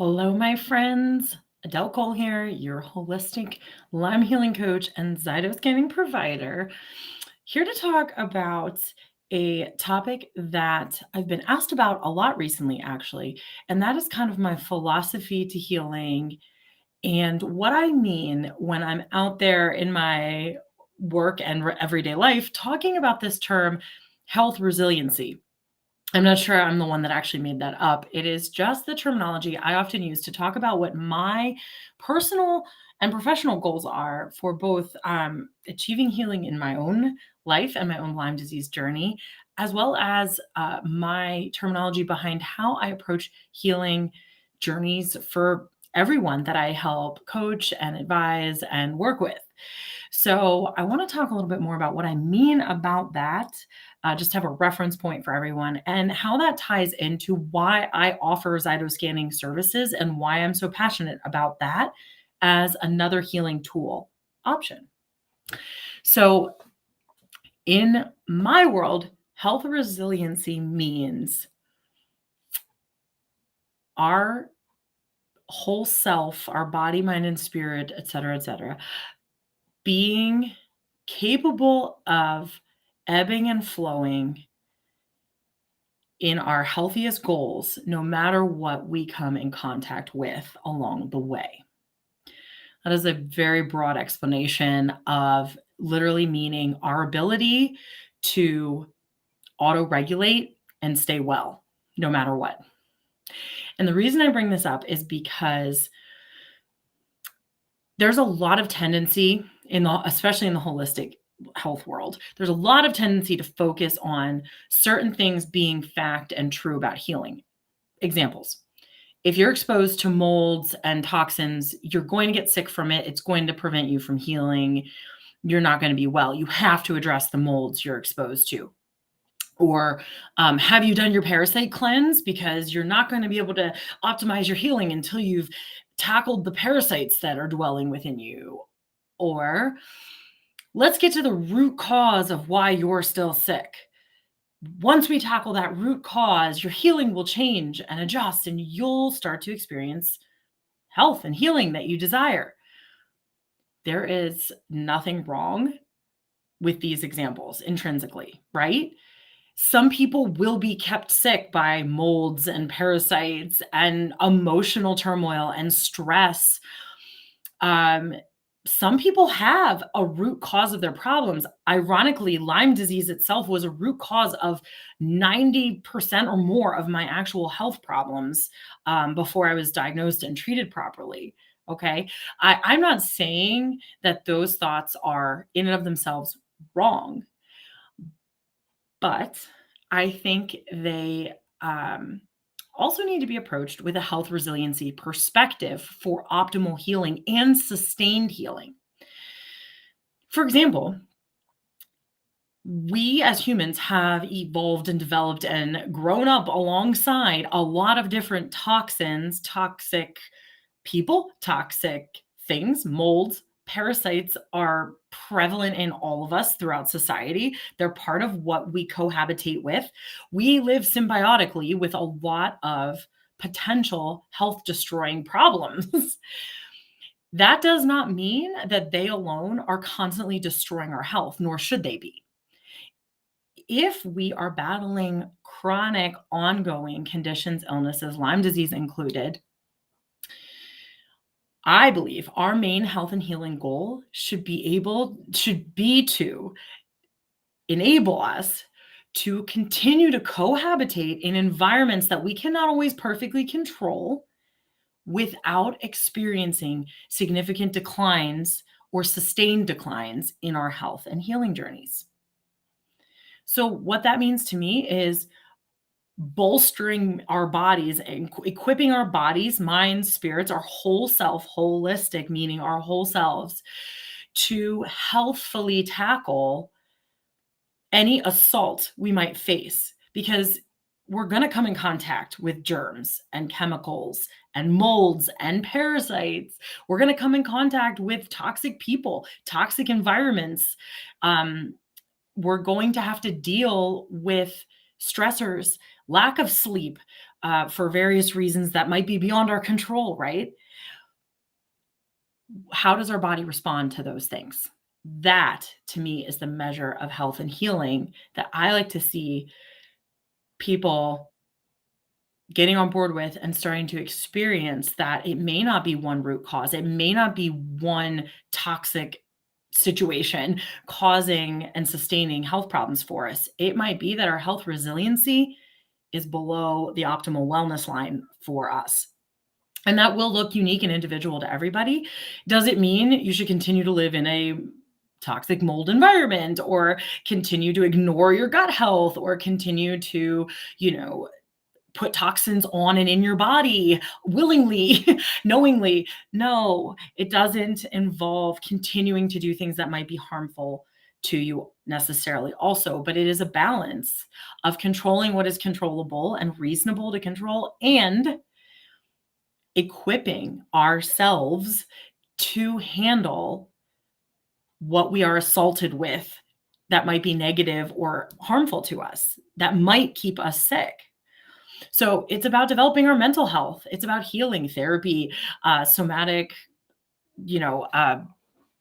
Hello, my friends. Adele Cole here, your holistic Lyme healing coach and Zyto scanning provider, here to talk about a topic that I've been asked about a lot recently, actually, and that is kind of my philosophy to healing and what I mean when I'm out there in my work and everyday life talking about this term, health resiliency. I'm not sure I'm the one that actually made that up. It is just the terminology I often use to talk about what my personal and professional goals are for both achieving healing in my own life and my own Lyme disease journey, as well as my terminology behind how I approach healing journeys for everyone that I help coach and advise and work with. So, I want to talk a little bit more about what I mean about that, just have a reference point for everyone, and how that ties into why I offer Zyto scanning services and why I'm so passionate about that as another healing tool option. So, in my world, health resiliency means our whole self, our body, mind, and spirit, et cetera, being capable of ebbing and flowing in our healthiest goals, no matter what we come in contact with along the way. That is a very broad explanation of literally meaning our ability to auto regulate and stay well, no matter what. And the reason I bring this up is because there's a lot of tendency especially in the holistic health world, there's a lot of tendency to focus on certain things being fact and true about healing. Examples. If you're exposed to molds and toxins, you're going to get sick from it. It's going to prevent you from healing. You're not going to be well. You have to address the molds you're exposed to. Or have you done your parasite cleanse? Because you're not going to be able to optimize your healing until you've tackled the parasites that are dwelling within you. Or let's get to the root cause of why you're still sick. Once we tackle that root cause, your healing will change and adjust, and you'll start to experience health and healing that you desire. There is nothing wrong with these examples intrinsically, right? Some people will be kept sick by molds and parasites and emotional turmoil and stress. Some people have a root cause of their problems. Ironically, Lyme disease itself was a root cause of 90% or more of my actual health problems before I was diagnosed and treated properly. Okay. I'm not saying that those thoughts are in and of themselves wrong, but I think they also need to be approached with a health resiliency perspective for optimal healing and sustained healing. For example, we as humans have evolved and developed and grown up alongside a lot of different toxins, toxic people, toxic things, molds, parasites are prevalent in all of us throughout society. They're part of what we cohabitate with. We live symbiotically with a lot of potential health destroying problems. That does not mean that they alone are constantly destroying our health, nor should they be. If we are battling chronic, ongoing conditions, illnesses, Lyme disease included, I believe our main health and healing goal should be to enable us to continue to cohabitate in environments that we cannot always perfectly control without experiencing significant declines or sustained declines in our health and healing journeys. So what that means to me is bolstering our bodies and equipping our bodies, minds, spirits, our whole self, holistic, meaning our whole selves, to healthfully tackle any assault we might face, because we're going to come in contact with germs and chemicals and molds and parasites. We're going to come in contact with toxic people, toxic environments. We're going to have to deal with stressors lack of sleep for various reasons that might be beyond our control, right? How does our body respond to those things? That to me is the measure of health and healing that I like to see people getting on board with and starting to experience, that it may not be one root cause. It may not be one toxic situation causing and sustaining health problems for us. It might be that our health resiliency is below the optimal wellness line for us. And that will look unique and individual to everybody. Does it mean you should continue to live in a toxic mold environment, or continue to ignore your gut health, or continue to, you know, put toxins on and in your body willingly, knowingly? No, it doesn't involve continuing to do things that might be harmful to you necessarily also, but it is a balance of controlling what is controllable and reasonable to control, and equipping ourselves to handle what we are assaulted with that might be negative or harmful to us, that might keep us sick. So it's about developing our mental health. It's about healing, therapy, somatic,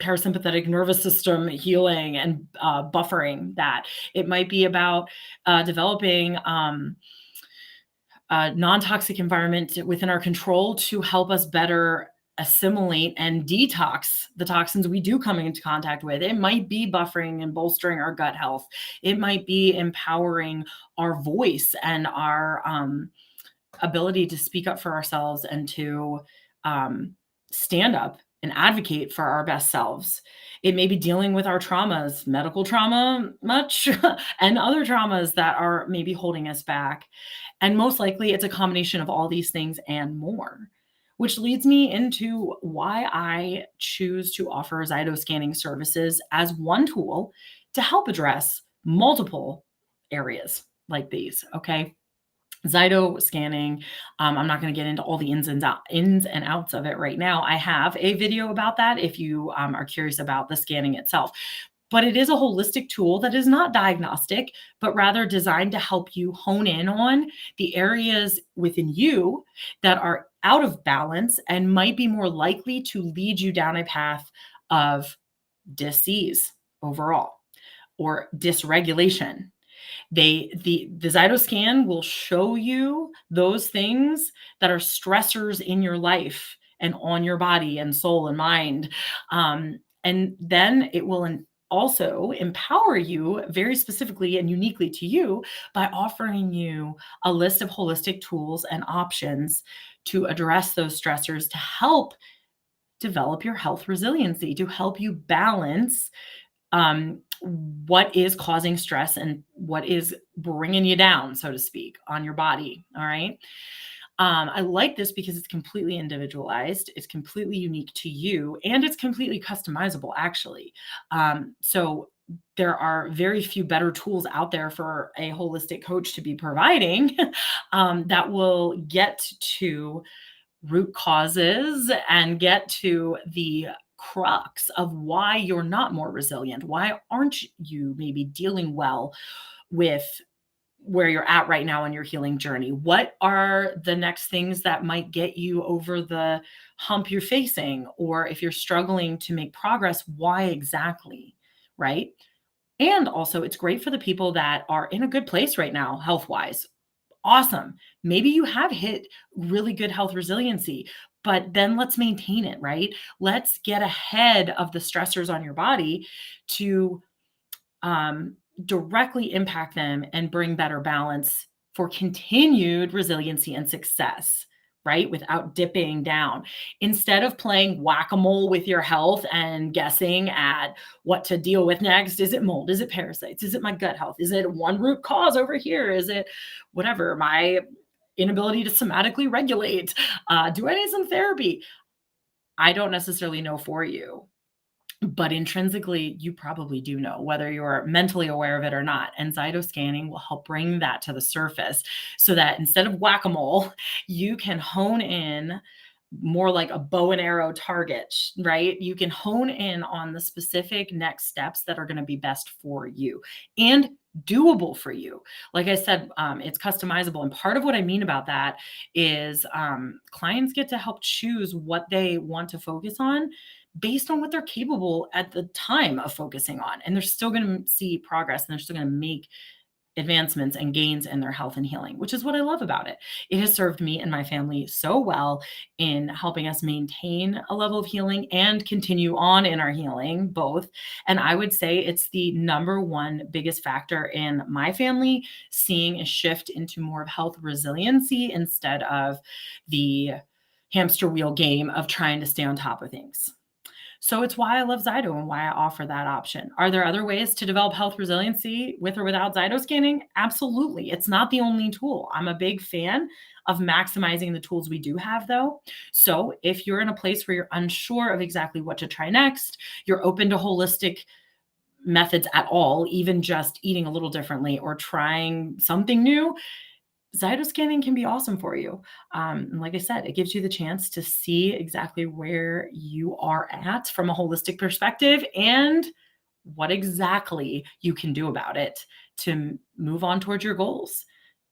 parasympathetic nervous system healing, and buffering that. It might be about developing a non-toxic environment within our control to help us better assimilate and detox the toxins we do come into contact with. It might be buffering and bolstering our gut health. It might be empowering our voice and our ability to speak up for ourselves and to stand up and advocate for our best selves. It may be dealing with our traumas, medical trauma much, and other traumas that are maybe holding us back. And most likely it's a combination of all these things and more, which leads me into why I choose to offer Zyto scanning services as one tool to help address multiple areas like these. Okay. Zyto scanning. I'm not going to get into all the ins and outs of it right now. I have a video about that if you are curious about the scanning itself. But it is a holistic tool that is not diagnostic, but rather designed to help you hone in on the areas within you that are out of balance and might be more likely to lead you down a path of disease overall, or dysregulation. The Zyto scan will show you those things that are stressors in your life and on your body and soul and mind. And then it will also empower you very specifically and uniquely to you by offering you a list of holistic tools and options to address those stressors, to help develop your health resiliency, to help you balance what is causing stress and what is bringing you down, so to speak, on your body. All right. I like this because it's completely individualized, it's completely unique to you, and it's completely customizable, actually. So there are very few better tools out there for a holistic coach to be providing that will get to root causes and get to the crux of why you're not more resilient. Why aren't you maybe dealing well with where you're at right now in your healing journey? What are the next things that might get you over the hump you're facing? Or if you're struggling to make progress, why exactly? Right. And also, it's great for the people that are in a good place right now, health wise. Awesome. Maybe you have hit really good health resiliency, but then let's maintain it, right? Let's get ahead of the stressors on your body to directly impact them and bring better balance for continued resiliency and success, right? Without dipping down. Instead of playing whack-a-mole with your health and guessing at what to deal with next, is it mold? Is it parasites? Is it my gut health? Is it one root cause over here? Is it whatever, my inability to somatically regulate? Do I need some therapy? I don't necessarily know for you, but intrinsically, you probably do know, whether you're mentally aware of it or not. And Zyto scanning will help bring that to the surface so that instead of whack-a-mole, you can hone in more like a bow and arrow target, right? You can hone in on the specific next steps that are going to be best for you and doable for you. Like I said, it's customizable. And part of what I mean about that is clients get to help choose what they want to focus on based on what they're capable at the time of focusing on. And they're still going to see progress and they're still going to make advancements and gains in their health and healing, which is what I love about it. It has served me and my family so well in helping us maintain a level of healing and continue on in our healing, both. And I would say it's the number one biggest factor in my family seeing a shift into more of health resiliency instead of the hamster wheel game of trying to stay on top of things. So it's why I love Zyto and why I offer that option. Are there other ways to develop health resiliency with or without Zyto scanning? Absolutely. It's not the only tool. I'm a big fan of maximizing the tools we do have, though. So if you're in a place where you're unsure of exactly what to try next, you're open to holistic methods at all, even just eating a little differently or trying something new, Zyto scanning can be awesome for you. And like I said, it gives you the chance to see exactly where you are at from a holistic perspective and what exactly you can do about it to move on towards your goals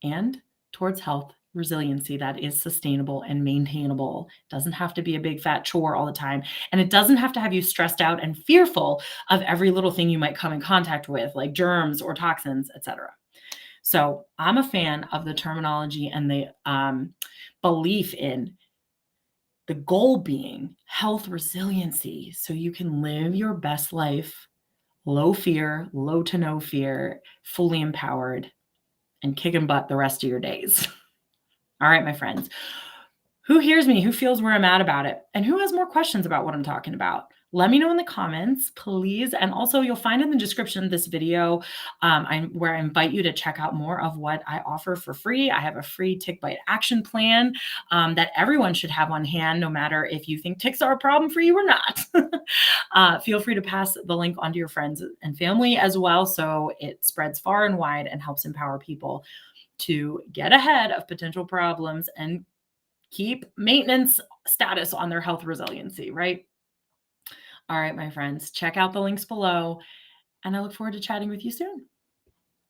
and towards health resiliency that is sustainable and maintainable. It doesn't have to be a big fat chore all the time. And it doesn't have to have you stressed out and fearful of every little thing you might come in contact with, like germs or toxins, etc. So I'm a fan of the terminology and the belief in the goal being health resiliency so you can live your best life, low fear, low to no fear, fully empowered, and kicking butt the rest of your days. All right, my friends. Who hears me? Who feels where I'm at about it? And who has more questions about what I'm talking about? Let me know in the comments, please. And also, you'll find in the description of this video where I invite you to check out more of what I offer for free. I have a free tick bite action plan that everyone should have on hand, no matter if you think ticks are a problem for you or not. Feel free to pass the link on to your friends and family as well, so it spreads far and wide and helps empower people to get ahead of potential problems and keep maintenance status on their health resiliency, right? All right, my friends, check out the links below, and I look forward to chatting with you soon.